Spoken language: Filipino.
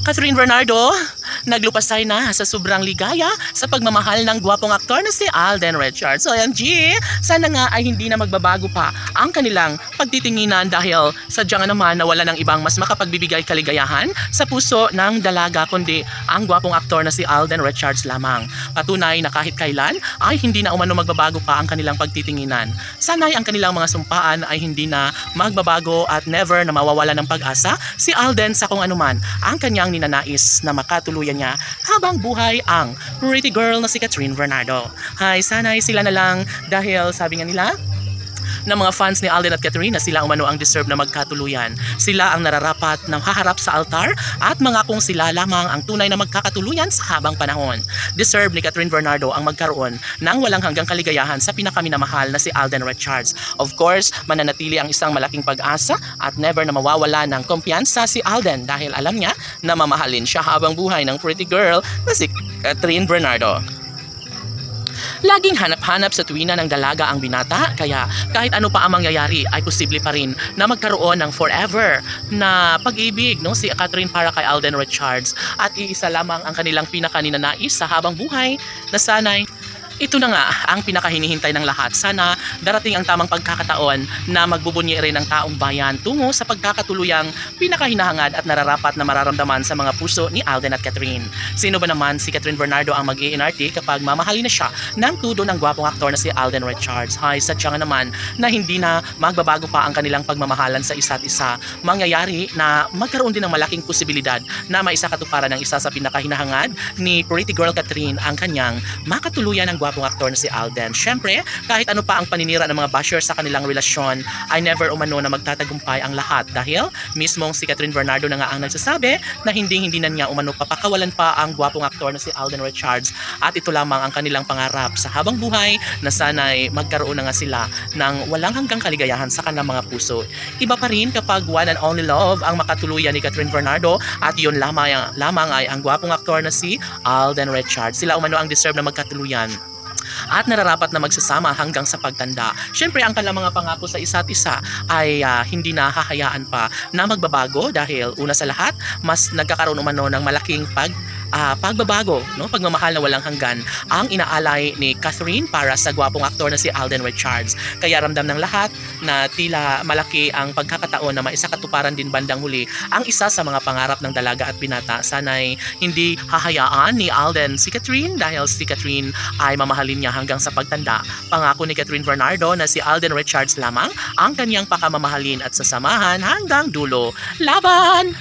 Catherine Bernardo, naglupasay na sa sobrang ligaya sa pagmamahal ng gwapong aktor na si Alden Richards. So OMG, sana nga ay hindi na magbabago pa ang kanilang pagtitinginan dahil sadyang naman na wala ng ibang mas makapagbibigay kaligayahan sa puso ng dalaga kundi ang gwapong aktor na si Alden Richards lamang. Patunay na kahit kailan ay hindi na umano magbabago pa ang kanilang pagtitinginan. Sana'y ang kanilang mga sumpaan ay hindi na magbabago at never na mawawala ng pag-asa si Alden sa kung anuman ang kanyang ninanais na makatuluyan niya habang buhay ang pretty girl na si Catherine Bernardo. Hay, sana'y sila na lang dahil sabi nga nila ng mga fans ni Alden at Catherine na sila umano ang deserve na magkatuluyan. Sila ang nararapat ng haharap sa altar at mangakong sila lamang ang tunay na magkakatuluyan sa habang panahon. Deserve ni Catherine Bernardo ang magkaroon ng walang hanggang kaligayahan sa pinakaminamahal na si Alden Richards. Of course, mananatili ang isang malaking pag-asa at never na mawawala ng kumpiyansa si Alden dahil alam niya na mamahalin siya habang buhay ng pretty girl na si Catherine Bernardo. Laging hanap-hanap sa tuwina ng dalaga ang binata, kaya kahit ano pa ang mangyayari ay posible pa rin na magkaroon ng forever na pag-ibig si Catherine para kay Alden Richards at iisa lamang ang kanilang pinakaninanais sa habang buhay na sana'y ito na nga ang pinakahinihintay ng lahat. Sana darating ang tamang pagkakataon na magbubunyi rin ng taong bayan tungo sa pagkakatuluyang pinakahinahangad at nararapat na mararamdaman sa mga puso ni Alden at Catherine. Sino ba naman si Catherine Bernardo ang mag-iinarte kapag mamahalin na siya ng tudo ng gwapong aktor na si Alden Richards? Hay, sadya nga naman na hindi na magbabago pa ang kanilang pagmamahalan sa isa't isa. Mangyayari na magkaroon din ng malaking posibilidad na maisakatuparan ng isa sa pinakahinahangad ni pretty girl Catherine ang kanyang makatuluyan ng gwapong aktor na si Alden. Syempre, kahit ano pa ang paninira ng mga basher sa kanilang relasyon, ay never umano na magtatagumpay ang lahat dahil mismong si Catherine Bernardo na nga ang nagsasabi na hindi na niya umano papakawalan pa ang gwapong aktor na si Alden Richards at ito lamang ang kanilang pangarap sa habang buhay na sana'y magkaroon na nga sila ng walang hanggang kaligayahan sa kanilang mga puso. Iba pa rin kapag one and only love ang makatuluyan ni Catherine Bernardo at yun lamang ay ang gwapong aktor na si Alden Richards. Sila umano ang deserve na magkatuluyan at nararapat na magsasama hanggang sa pagtanda. Syempre, ang kanilang mga pangako sa isa't isa ay hindi na hahayaan pa na magbabago dahil una sa lahat, mas nagkakaroon umano ng malaking pagbabago, pagmamahal na walang hanggan ang inaalay ni Catherine para sa gwapong aktor na si Alden Richards. Kaya ramdam ng lahat na tila malaki ang pagkakataon na maisakatuparan din bandang huli ang isa sa mga pangarap ng dalaga at binata. Sana'y hindi hahayaan ni Alden si Catherine dahil si Catherine ay mamahalin niya hanggang sa pagtanda. Pangako ni Catherine Bernardo na si Alden Richards lamang ang kanyang pakamamahalin at sasamahan hanggang dulo. Laban!